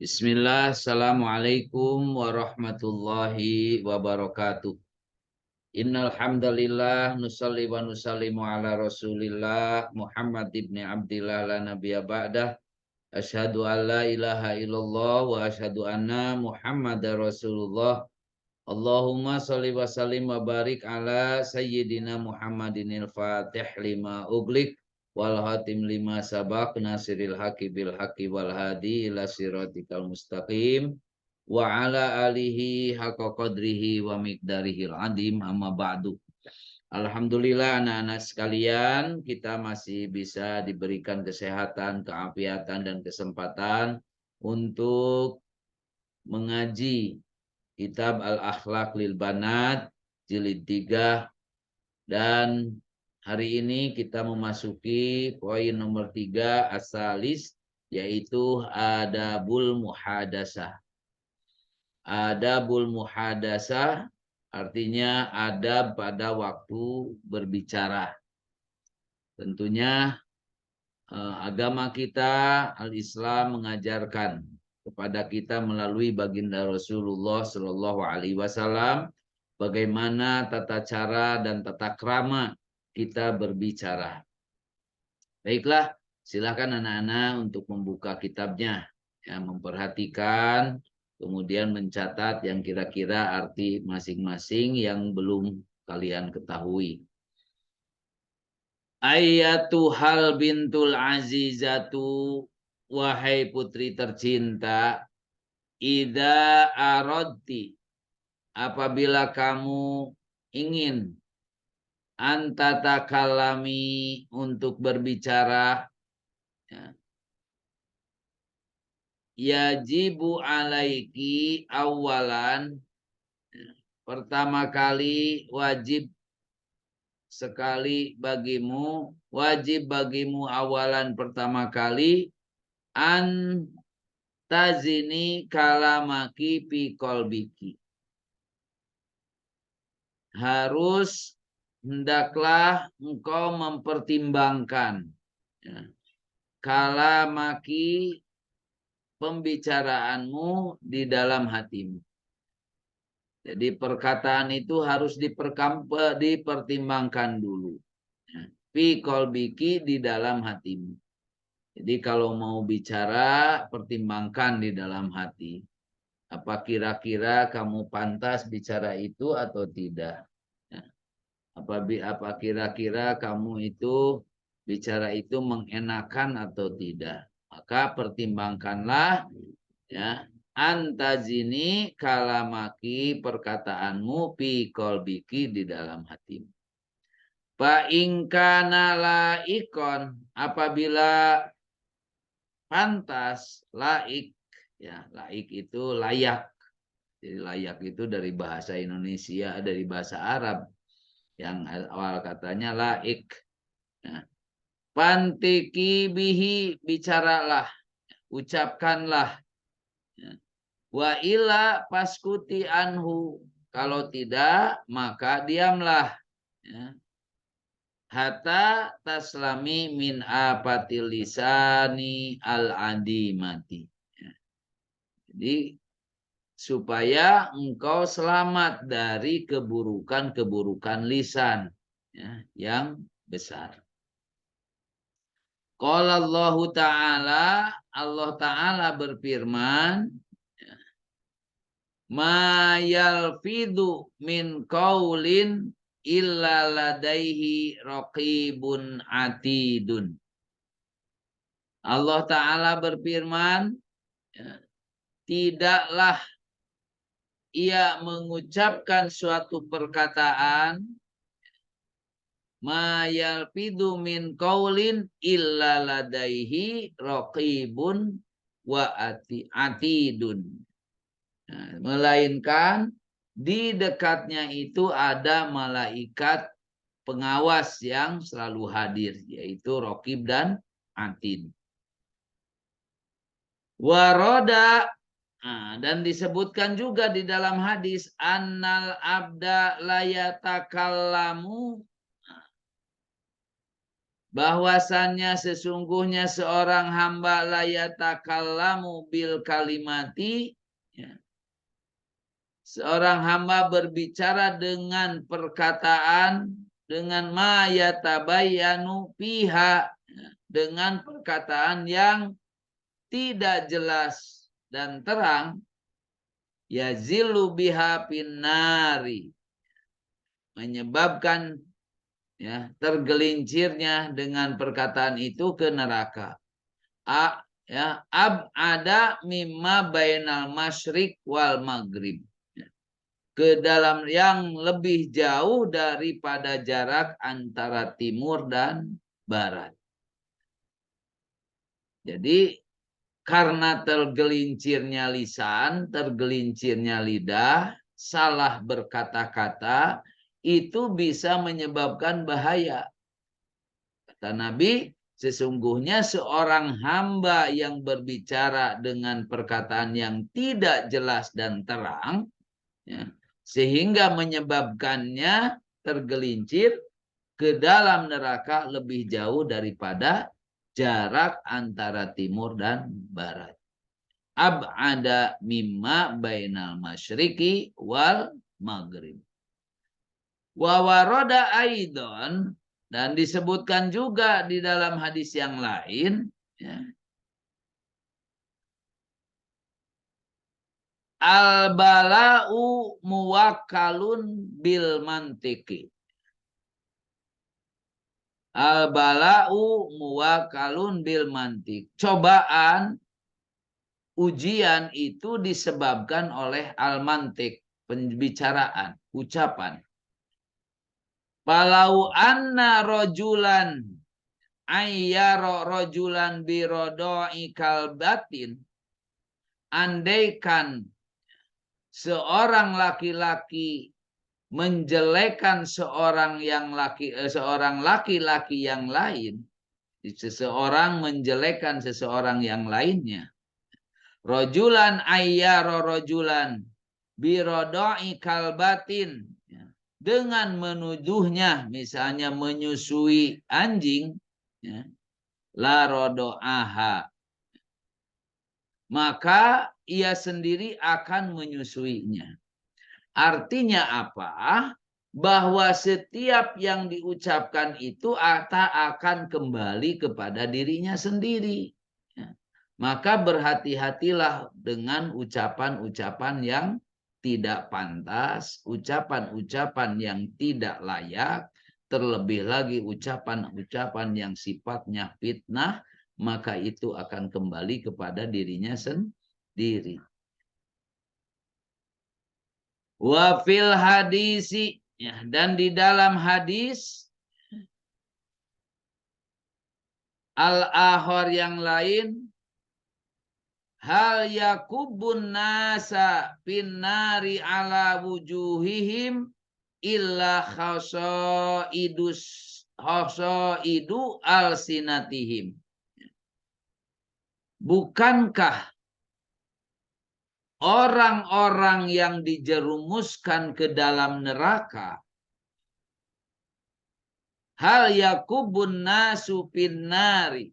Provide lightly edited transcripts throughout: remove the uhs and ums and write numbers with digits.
Bismillah, Assalamualaikum warahmatullahi wabarakatuh. Innal hamdalillah nusalli wa nusallimu ala Rasulillah Muhammad ibni Abdillah la nabiyya ba'dah. Asyhadu an la ilaha illallah wa asyhadu anna Muhammadar Rasulullah. Allahumma shalli wa sallim wa barik ala sayyidina Muhammadinil Fatih lima uglik wal hatim lima sabaq nasiril haqi bil haqi wal hadi ila siratikal mustaqim wa ala alihi haqqa qadrihi wa miqdarihil adim amma ba'du. Alhamdulillah anak-anak sekalian, kita masih bisa diberikan kesehatan, keafiatan dan kesempatan untuk mengaji Kitab Al-Akhlaq lil Banat jilid 3, dan hari ini kita memasuki poin nomor 3 asalis, yaitu adabul muhadasah. Adabul muhadasah artinya adab pada waktu berbicara. Tentunya agama kita Al-Islam mengajarkan kepada kita melalui baginda Rasulullah Shallallahu Alaihi Wasallam bagaimana tata cara dan tata krama kita berbicara. Baiklah, silakan anak-anak untuk membuka kitabnya, ya, memperhatikan, kemudian mencatat yang kira-kira arti masing-masing yang belum kalian ketahui. Ayatuhal bintul azizatu, wahai putri tercinta, idza aradti, apabila kamu ingin, antatakalami, untuk berbicara, ya, yajibu alaiki awalan, pertama kali wajib sekali bagimu, wajib bagimu awalan pertama kali, an tazini kalamaki fi qalbiki, harus, hendaklah engkau mempertimbangkan, ya, kalamaki, pembicaraanmu di dalam hatimu. Jadi perkataan itu harus dipertimbangkan dulu. Fi qalbiki, di dalam hatimu. Jadi kalau mau bicara, pertimbangkan di dalam hati. Apa kira-kira kamu pantas bicara itu atau tidak? Apa kira-kira kamu itu bicara itu mengenakan atau tidak? Maka pertimbangkanlah, ya, antazini kalamaki, perkataanmu, fi qalbiki, di dalam hatimu. Fa ingkana laikon, apabila pantas, laik, ya, laik itu layak. Jadi layak itu dari bahasa Indonesia, dari bahasa Arab yang awal katanya laik. Nah, pantiki bihi, bicaralah, ucapkanlah. Wa ila paskuti anhu, kalau tidak maka diamlah. Hatta taslami min apatil lisani al-adimati. Jadi supaya engkau selamat dari keburukan-keburukan lisan, ya, yang besar. Qala Allah Ta'ala, Allah Ta'ala berfirman, ma yalfidu min qaulin illa ladaihi raqibun atidun. Allah Ta'ala berfirman, tidaklah ia mengucapkan suatu perkataan, ma yalfidu min qaulin illa ladaihi raqibun wa atidun. Nah, melainkan di dekatnya itu ada malaikat pengawas yang selalu hadir, yaitu raqib dan atid. Waroda, dan disebutkan juga di dalam hadis, annal abda layatakallamu, bahwasannya sesungguhnya seorang hamba la yatakallamu bil kalimati, ya, seorang hamba berbicara dengan perkataan, dengan ma yatabayyanu fiha, dengan perkataan yang tidak jelas dan terang, yazilu biha pinnari, menyebabkan ya tergelincirnya dengan perkataan itu ke neraka. Ada mimma bainal masyriq wal maghrib, ke dalam yang lebih jauh daripada jarak antara timur dan barat. Jadi karena tergelincirnya lisan, tergelincirnya lidah, salah berkata-kata, itu bisa menyebabkan bahaya. Kata Nabi, sesungguhnya seorang hamba yang berbicara dengan perkataan yang tidak jelas dan terang, ya, sehingga menyebabkannya tergelincir ke dalam neraka lebih jauh daripada jarak antara timur dan barat. Ab'ada mimma bainal masyriqi wal maghrib. Wa warada aidon, dan disebutkan juga di dalam hadis yang lain, ya, al bala'u muwakkalun bil mantiki. Al bala'u muwakkalun bil mantik. Cobaan, ujian itu disebabkan oleh al mantik, pembicaraan, ucapan. Falau anna rojulan ayyara rojulan birodoi kalbatin, andaikan seorang laki-laki menjelekan seorang laki-laki yang lain, seseorang menjelekan seseorang yang lainnya, rojulan ayyara rojulan birodoi kalbatin, dengan menuduhnya misalnya menyusui anjing, ya, la rodo'aha, maka ia sendiri akan menyusuinya. Artinya apa? Bahwa setiap yang diucapkan itu akan kembali kepada dirinya sendiri. Ya. Maka berhati-hatilah dengan ucapan-ucapan yang tidak pantas, ucapan-ucapan yang tidak layak, terlebih lagi ucapan-ucapan yang sifatnya fitnah, maka itu akan kembali kepada dirinya sendiri. Wa fil hadisi, ya, dan di dalam hadis al-akhar yang lain, hal yakubun nasa pinnari ala wujuhihim illa khasaidu alsinatihim. Bukankah orang-orang yang dijerumuskan ke dalam neraka, hal yakubun nasu pinnari,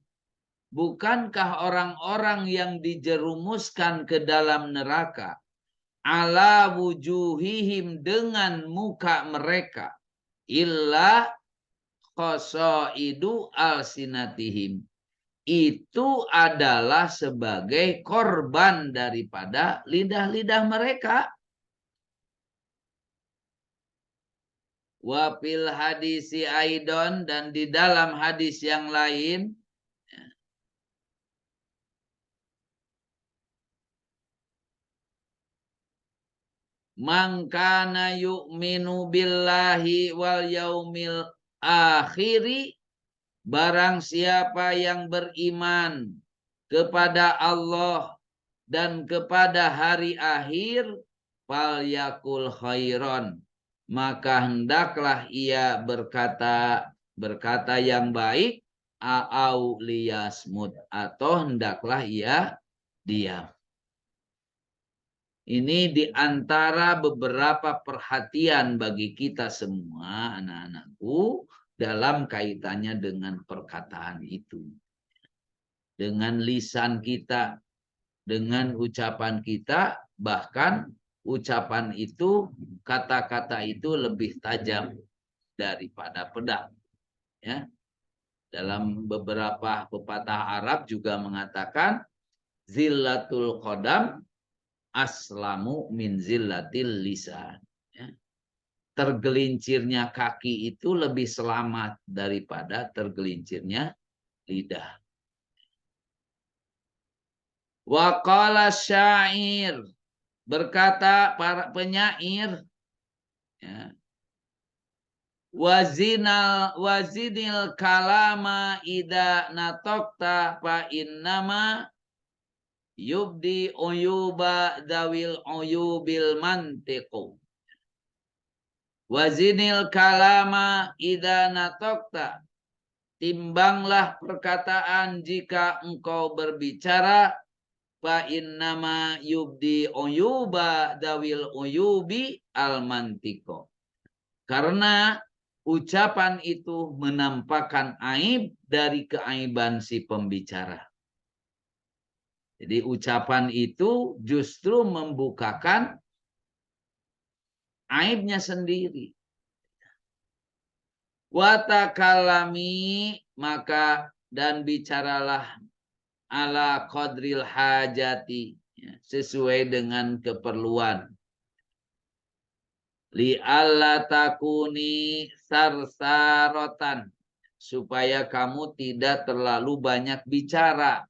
bukankah orang-orang yang dijerumuskan ke dalam neraka ala wujuhihim, dengan muka mereka, illa khasaidu alsinatihim, itu adalah sebagai korban daripada lidah-lidah mereka. Wa fil hadisi aidon, dan di dalam hadis yang lain, man kana yu'minu billahi wal yaumil akhiri, barang siapa yang beriman kepada Allah dan kepada hari akhir, fal yakul khairon, maka hendaklah ia berkata yang baik, au liyasmut, atau hendaklah ia diam. Ini diantara beberapa perhatian bagi kita semua, anak-anakku, dalam kaitannya dengan perkataan itu. Dengan lisan kita, dengan ucapan kita, bahkan ucapan itu, kata-kata itu lebih tajam daripada pedang. Ya. Dalam beberapa pepatah Arab juga mengatakan zillatul qadam aslamu min zillatil lisan. Ya. Tergelincirnya kaki itu lebih selamat daripada tergelincirnya lidah. Wa qala syair, berkata para penyair, ya, wazinil kalama ida natokta fa innama yubdi uyuba dawil uyubil mantiqu. Wazinil kalama ida natokta, timbanglah perkataan jika engkau berbicara, fa innama yubdi uyuba dawil uyubi al mantiqu. Karena ucapan itu menampakkan aib dari keaiban si pembicara. Jadi ucapan itu justru membukakan aibnya sendiri. Watakalami, maka dan bicaralah ala qadril hajati, sesuai dengan keperluan. Li alla takuni sarsarotan, supaya kamu tidak terlalu banyak bicara.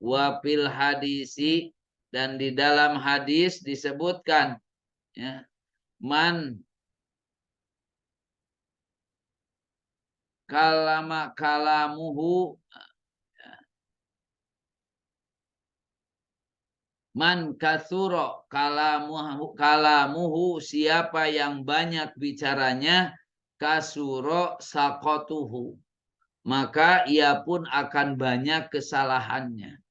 Wafil hadisi, dan di dalam hadis disebutkan, ya, man kalama kalamuhu, man kasuro kalamuhu, siapa yang banyak bicaranya, kasuro sakotuhu, maka ia pun akan banyak kesalahannya.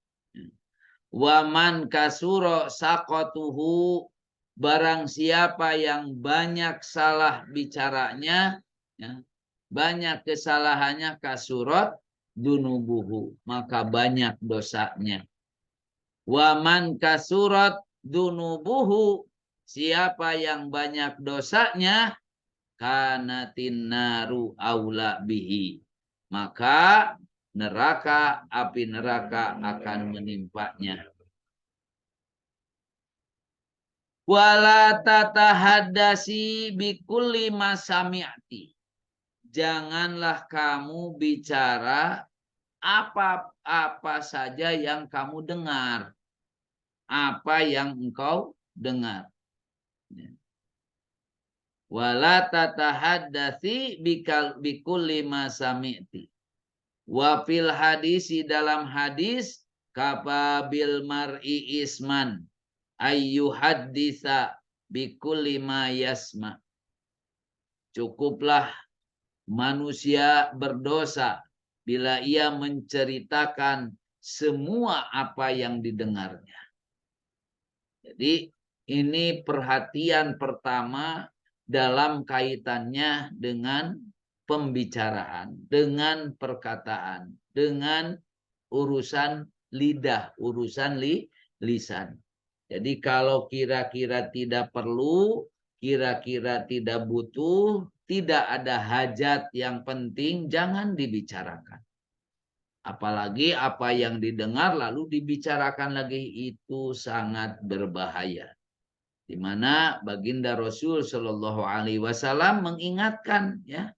Waman kasuro sakotuhu, barang siapa yang banyak salah bicaranya, ya, banyak kesalahannya, kasurot dunubuhu, maka banyak dosanya. Waman kasurot dunubuhu, siapa yang banyak dosanya, kanatin naru aula bihi, maka neraka, api neraka akan menimpanya. Wala tatahaddasi bikulli masami'ti, janganlah kamu bicara apa saja yang kamu dengar, apa yang engkau dengar. Wala tatahaddasi bikulli masami'ti. Wa fil hadisi, dalam hadis, kafabil mar'i isman ayyuhaddisa bikulli ma yasma, cukuplah manusia berdosa bila ia menceritakan semua apa yang didengarnya. Jadi ini perhatian pertama dalam kaitannya dengan pembicaraan, dengan perkataan, dengan urusan lidah, urusan lisan. Jadi kalau kira-kira tidak perlu, kira-kira tidak butuh, tidak ada hajat yang penting, jangan dibicarakan. Apalagi apa yang didengar lalu dibicarakan lagi, itu sangat berbahaya. Di mana baginda Rasul Shallallahu Alaihi Wasallam mengingatkan, ya,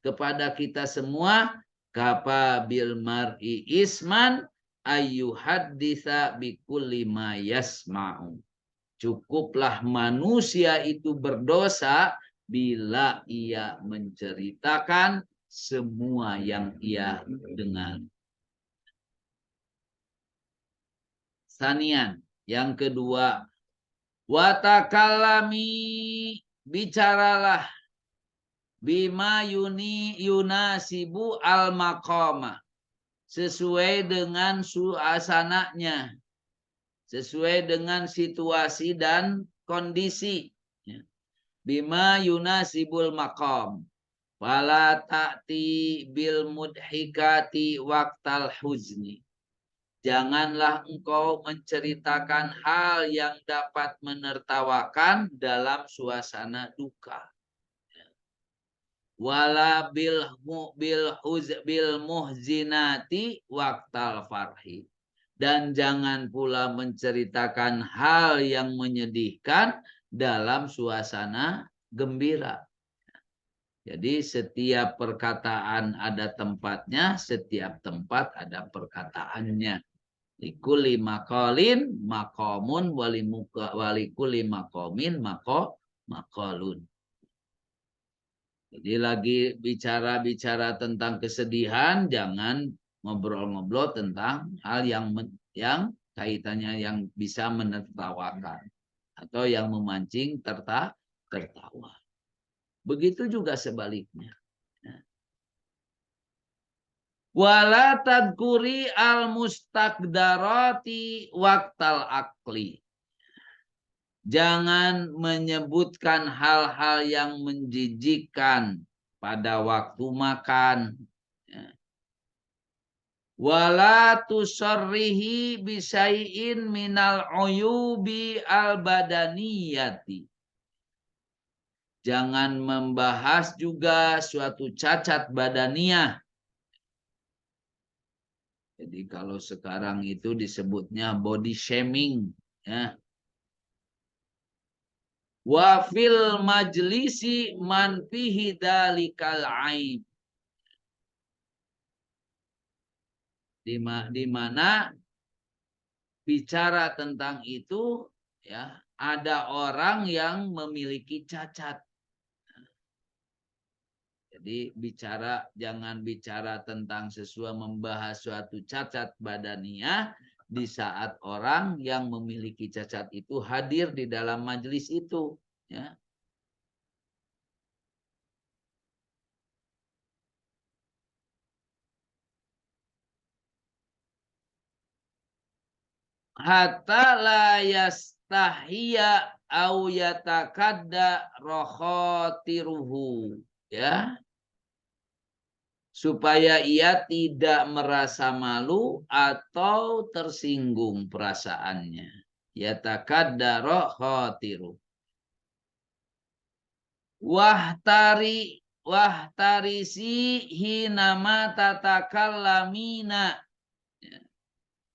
kepada kita semua, kafa bil mar'i isman ayyuhadditsa bikulli ma yasma'u, cukuplah manusia itu berdosa bila ia menceritakan semua yang ia dengar. Sanian, yang kedua, watakallami, bicaralah, bima yunasibu al maqama, sesuai dengan suasananya, sesuai dengan situasi dan kondisi. Bima yunasibul maqam, Fala ta'ti bil mudhikati waqtal huzni. Janganlah engkau menceritakan hal yang dapat menertawakan dalam suasana duka. Wala bil muhzinati waqtal farhi. Dan jangan pula menceritakan hal yang menyedihkan dalam suasana gembira. Jadi setiap perkataan ada tempatnya, setiap tempat ada perkataannya. Likuli makolin makomun walikuli makomin makolun. Jadi lagi bicara-bicara tentang kesedihan, jangan ngobrol-ngobrol tentang hal yang kaitannya yang bisa menertawakan atau yang memancing tertawa. Begitu juga sebaliknya. Wala tadkuri al mustaqdarati waqtal akli. Jangan menyebutkan hal-hal yang menjijikkan pada waktu makan. Wala tusarrihi bisai'in minal uyubi al badaniyati. Jangan membahas juga suatu cacat badaniah. Jadi kalau sekarang itu disebutnya body shaming. Ya. Wa fil majlisi man fihi dalikal aib. Di mana bicara tentang itu ya ada orang yang memiliki cacat. Jadi jangan bicara tentang membahas suatu cacat badaniah di saat orang yang memiliki cacat itu hadir di dalam majelis itu, ya. Hatta la yastahiya au yatakadda rohotiruhu, ya. Supaya ia tidak merasa malu atau tersinggung perasaannya. Yatakadda rohotiruhu. Wahtarisi hinama tatakallamina.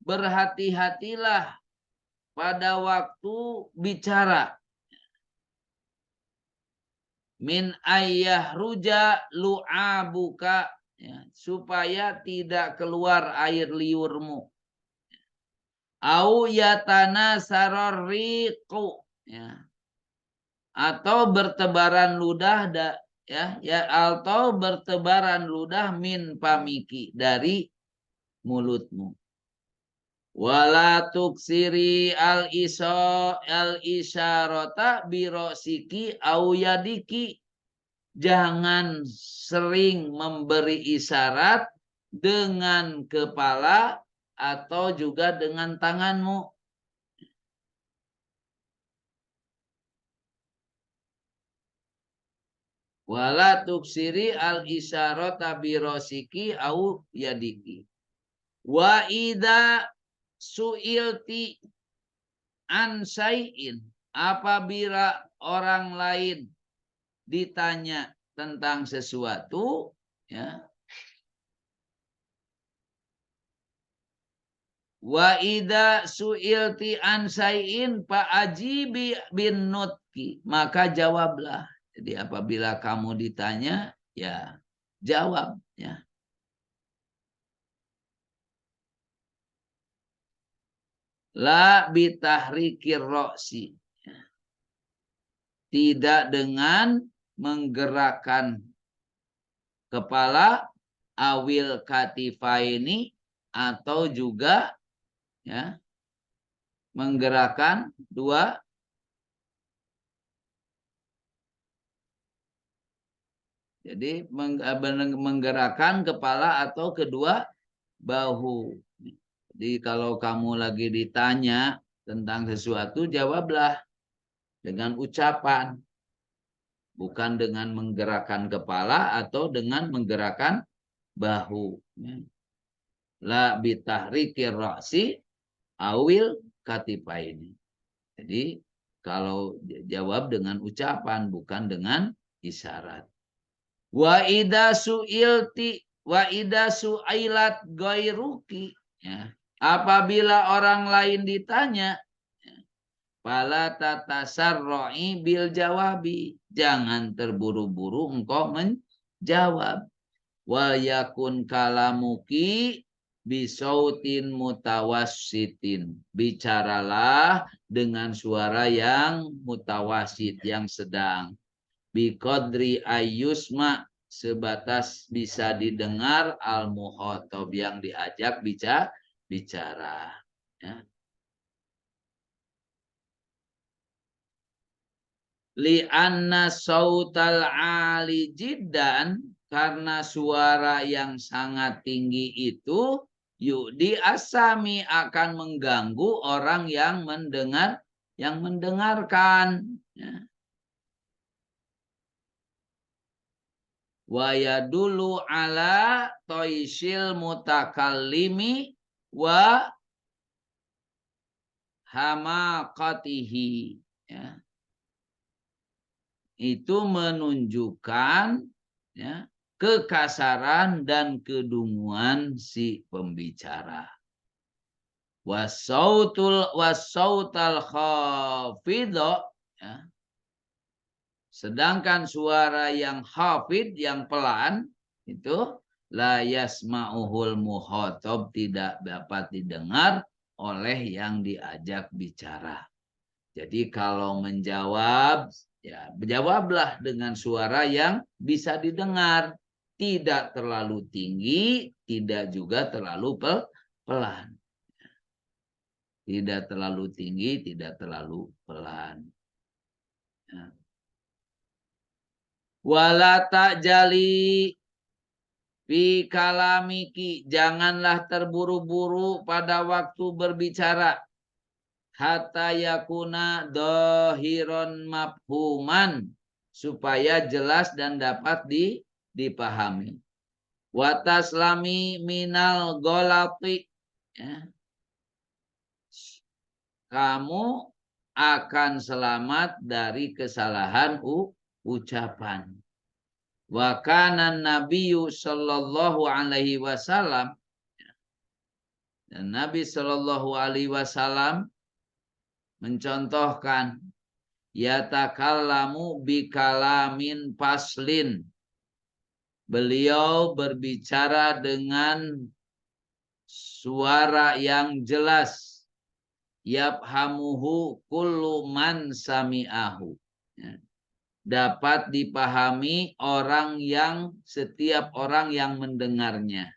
Berhati-hatilah pada waktu bicara. Min ayah ruja lu'abuka, ya, supaya tidak keluar air liurmu. Au yatana saroriku, ya, atau bertebaran ludah atau bertebaran ludah min pamiki, dari mulutmu. Wala tuksiri al isyarata birosiki au yadiki. Jangan sering memberi isyarat dengan kepala atau juga dengan tanganmu. Wala tuksiri al isyarata birosiki au yadiki. Wa idza su'ilti an syai'in, apabila orang lain ditanya tentang sesuatu, ya. Wa idza su'ilti an syai'in fa ajibi bin nutki, maka jawablah. Jadi apabila kamu ditanya, ya jawab, ya. La bitahrikir roksi, tidak dengan menggerakkan kepala, awil katifaini, atau juga, ya, menggerakkan dua, jadi menggerakkan kepala atau kedua bahu. Jadi kalau kamu lagi ditanya tentang sesuatu, jawablah dengan ucapan. bukan dengan menggerakkan kepala atau dengan menggerakkan bahu. La bitahrikir ra'si awil katifaini. Jadi kalau jawab dengan ucapan bukan dengan isyarat. Wa idza su'ilti wa idza su'ilat ghairuki, ya. Apabila orang lain ditanya, fala tatasarra'i bil jawabi, jangan terburu-buru engkau menjawab. Wa yakun kalamuki bisautin mutawassitin, bicaralah dengan suara yang mutawasit, yang sedang. Biqadri ayyusma, sebatas bisa didengar, al muhatab, yang diajak bicara. Ya. Li'anna sautal ali jiddan, karena suara yang sangat tinggi itu yudi asami, akan mengganggu orang yang mendengarkan. Ya. Wa yadulu ala toisil mutakallimi wa hamaqatihi. Ya. Itu menunjukkan, ya, kekasaran dan kedunguan si pembicara. Wasautal khafidho, ya. Sedangkan suara yang khafid, yang pelan, itu la yasma'uhul muhatab, tidak dapat didengar oleh yang diajak bicara. Jadi kalau menjawab, ya jawablah dengan suara yang bisa didengar, tidak terlalu tinggi, tidak juga terlalu pelan. Tidak terlalu tinggi, tidak terlalu pelan. Ya. Wala ta'jali fi kalamiki, janganlah terburu-buru pada waktu berbicara. Hatta yakuna dohiron mafhuman, supaya jelas dan dapat dipahami. Wataslami minal golati, ya. Kamu akan selamat dari kesalahan ucapan. Wa kana nabiyyu sallallahu alaihi wasallam, dan Nabi sallallahu alaihi wasallam mencontohkan, yatakallamu bikalamin faslin, beliau berbicara dengan suara yang jelas, yafhamuhu kullu man sami'ahu, ya. Dapat dipahami setiap orang yang mendengarnya.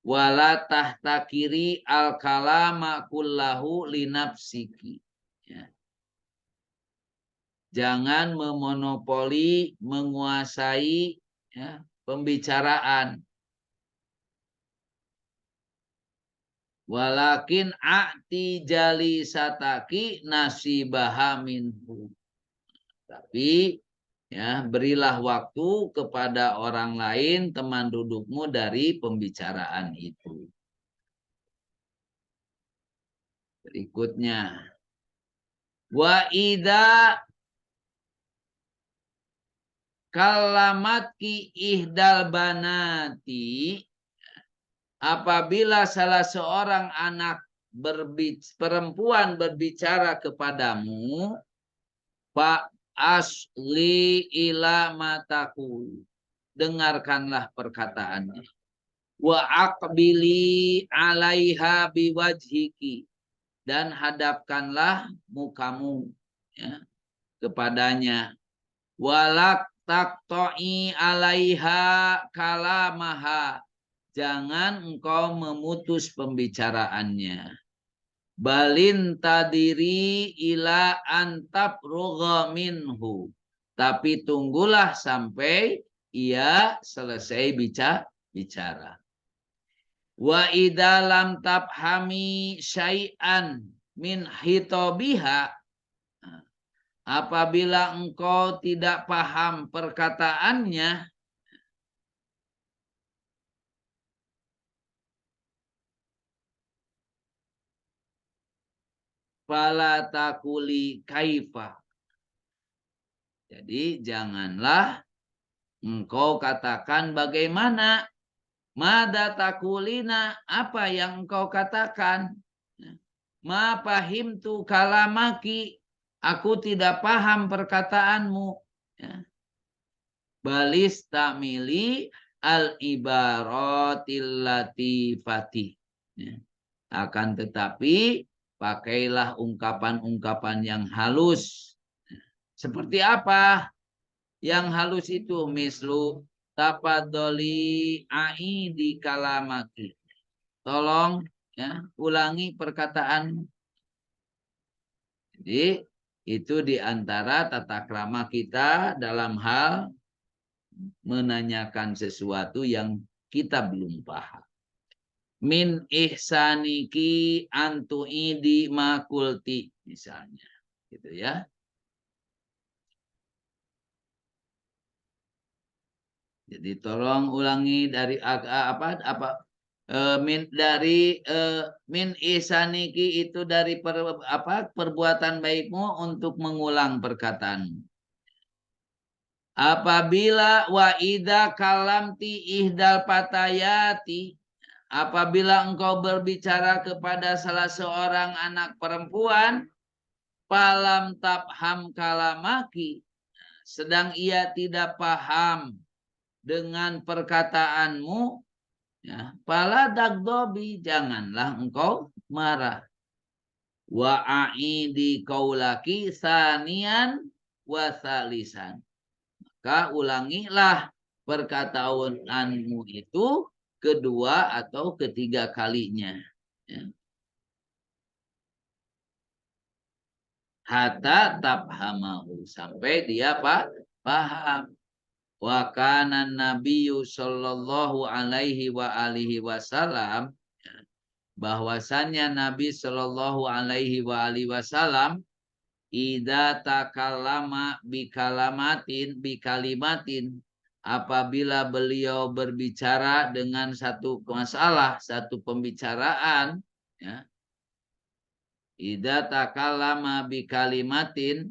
Wala tahtakiri al kalama kullahu linafsiki, ya. Jangan memonopoli, menguasai, ya, pembicaraan. Walakin a'ti jalisataki nasibaha minhu. Tapi, ya, berilah waktu kepada orang lain, teman dudukmu, dari pembicaraan itu. Berikutnya, wa idza kalamatki ihdal banati, apabila salah seorang anak perempuan berbicara kepadamu, fa asli ila mataku, dengarkanlah perkataannya. Wa aqbili alaiha biwajhiki, dan hadapkanlah mukamu, ya, kepadanya. Walak taqta'i alaiha kalamaha, jangan engkau memutus pembicaraannya. Balin tadiri ila antab rugha minhu, tapi tunggulah sampai ia selesai bicara. Wa idza lam tabhami syai'an min hitobiha, apabila engkau tidak paham perkataannya, fala takuli kaifa. Jadi janganlah engkau katakan bagaimana. Mada takulina, apa yang engkau katakan. Ma fahimtu kalamaki, aku tidak paham perkataanmu. Balis tamili al ibaratil latifati. Akan tetapi pakailah ungkapan-ungkapan yang halus. Seperti apa yang halus itu? Mislu tapadoli aidi kalamaki. Tolong ya, ulangi perkataan. Jadi itu diantara tata krama kita dalam hal menanyakan sesuatu yang kita belum paham. Min ihsaniki antuidi makulti misalnya, gitu ya. Jadi tolong ulangi dari min ihsaniki itu dari perbuatan baikmu untuk mengulang perkataan. Apabila wa idza kalamti ihdal patayati, apabila engkau berbicara kepada salah seorang anak perempuan, palam tabham kalamaki, sedang ia tidak paham dengan perkataanmu, ya, pala dagdobi, janganlah engkau marah. Wa aidi kaulaki sanian wa salisan. Maka ulangilah perkataanmu itu kedua atau ketiga kalinya. Ya. Hatta tabhamahu, sampai dia paham. Wa kana nabiyyu sallallahu alaihi wa alihi wasallam, bahwasannya Nabi sallallahu alaihi wa alihi wasallam idza takallama bikalimatin, apabila beliau berbicara dengan satu masalah, satu pembicaraan, ya. Idza takallama bikalimatin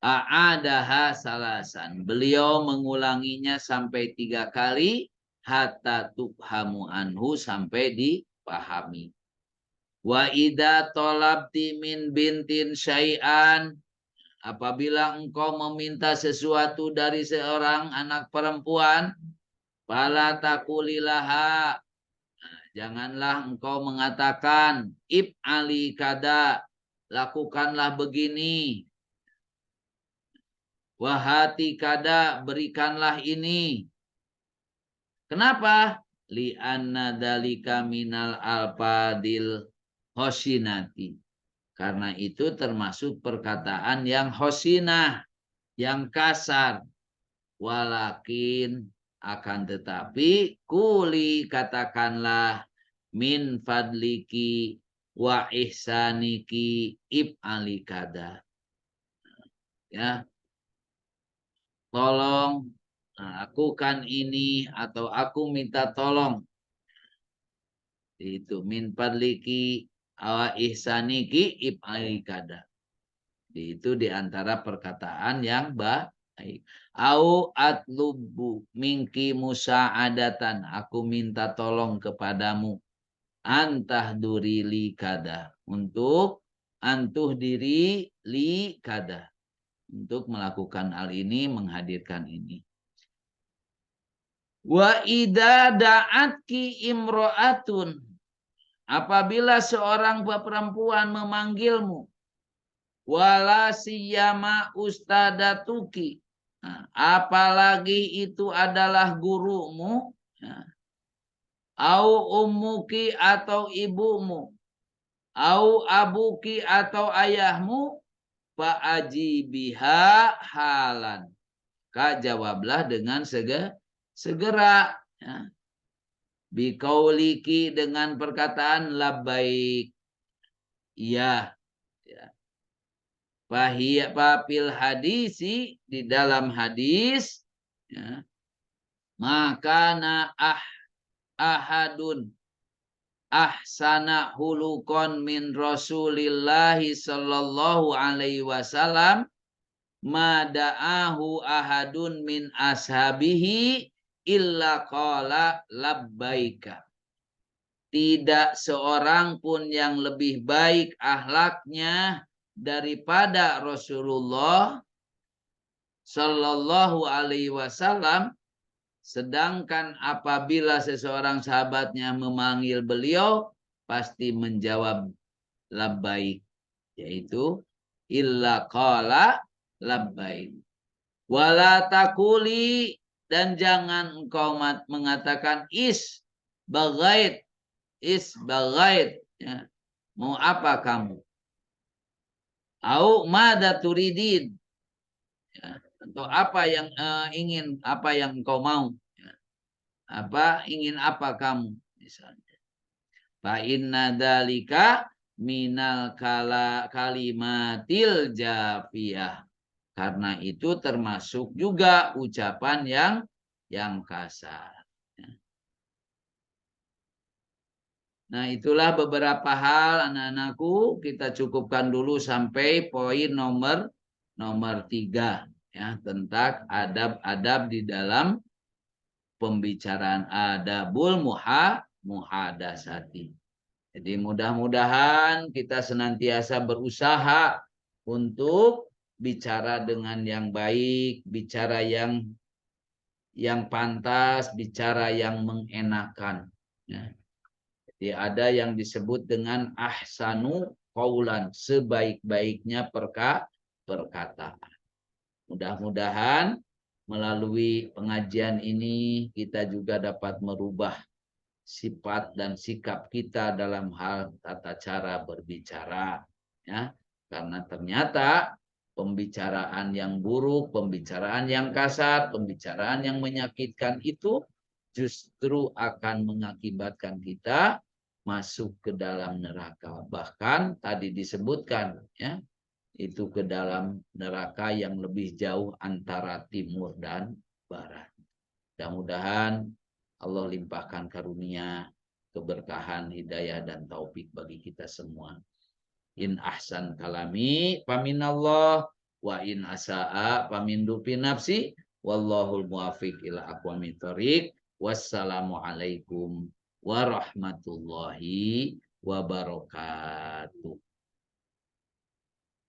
a'adaha salasan. Beliau mengulanginya sampai 3 kali. Hatta tubhamu anhu, sampai dipahami. Wa idza talabti min bintin syai'an, apabila engkau meminta sesuatu dari seorang anak perempuan, fala takulilaha, janganlah engkau mengatakan if'ali kada, lakukanlah begini. Wahati kada, berikanlah ini. Kenapa? Li'anna dalika minal alfadil hosinati. Karena itu termasuk perkataan yang hosinah, yang kasar. Walakin, akan tetapi, kuli, katakanlah, min fadliki wa ihsaniki if'ali kada. Ya, tolong lakukan ini, atau aku minta tolong. Itu min fadliki wa ihsaniki if'ali kada. Itu diantara perkataan yang baik. Au atlubu minki musa'adatan, aku minta tolong kepadamu. Antah duri li kada, untuk antuh diri li kada, untuk melakukan hal ini, menghadirkan ini. Wa idza da'atki imro'atun, apabila seorang perempuan memanggilmu, wala siyama ustadatuki, nah, apalagi itu adalah gurumu, nah, au ummuki atau ibumu, au abuki atau ayahmu, fa'ajibiha halan, Kak jawablah dengan segera, ya. Bikauliki, dengan perkataan labbaik, iya, ya. Fahiya papil hadisi di dalam hadis ya, makana ahadun ahsana hulukon min Rasulillahi sallallahu alaihi wasallam mada'ahu ahadun min ashabihi illa qala labbaika. Tidak seorang pun yang lebih baik akhlaknya daripada Rasulullah sallallahu alaihi wasallam, sedangkan apabila seseorang sahabatnya memanggil beliau pasti menjawab labbaik, yaitu illa qala labbaik. Wala takuli, dan jangan engkau mengatakan bagait ya. Mau apa kamu? Au mada turidin ya. Atau apa yang ingin, apa yang engkau mau ya. Ingin apa kamu misalnya. Fa inna dalika minal kalimatil jafiyah. Karena itu termasuk juga ucapan yang kasar. Nah, itulah beberapa hal anak-anakku. Kita cukupkan dulu sampai poin nomor 3 ya, tentang adab-adab di dalam pembicaraan, adabul muhadasati. Jadi mudah-mudahan kita senantiasa berusaha untuk bicara dengan yang baik, bicara yang pantas, bicara yang mengenakan ya. Jadi ada yang disebut dengan ahsanu qaulan, sebaik-baiknya perkataan. Mudah-mudahan melalui pengajian ini kita juga dapat merubah sifat dan sikap kita dalam hal tata cara berbicara ya. Karena ternyata pembicaraan yang buruk, pembicaraan yang kasar, pembicaraan yang menyakitkan itu justru akan mengakibatkan kita masuk ke dalam neraka. Bahkan tadi disebutkan ya, itu ke dalam neraka yang lebih jauh antara timur dan barat. Mudah-mudahan Allah limpahkan karunia, keberkahan, hidayah dan taufik bagi kita semua. In ahsan kalami paminallah wa in asaa pamindupi nafsi wallahul muwafiq ila aqwamit thoriq. Wassalamualaikum warahmatullahi wabarakatuh.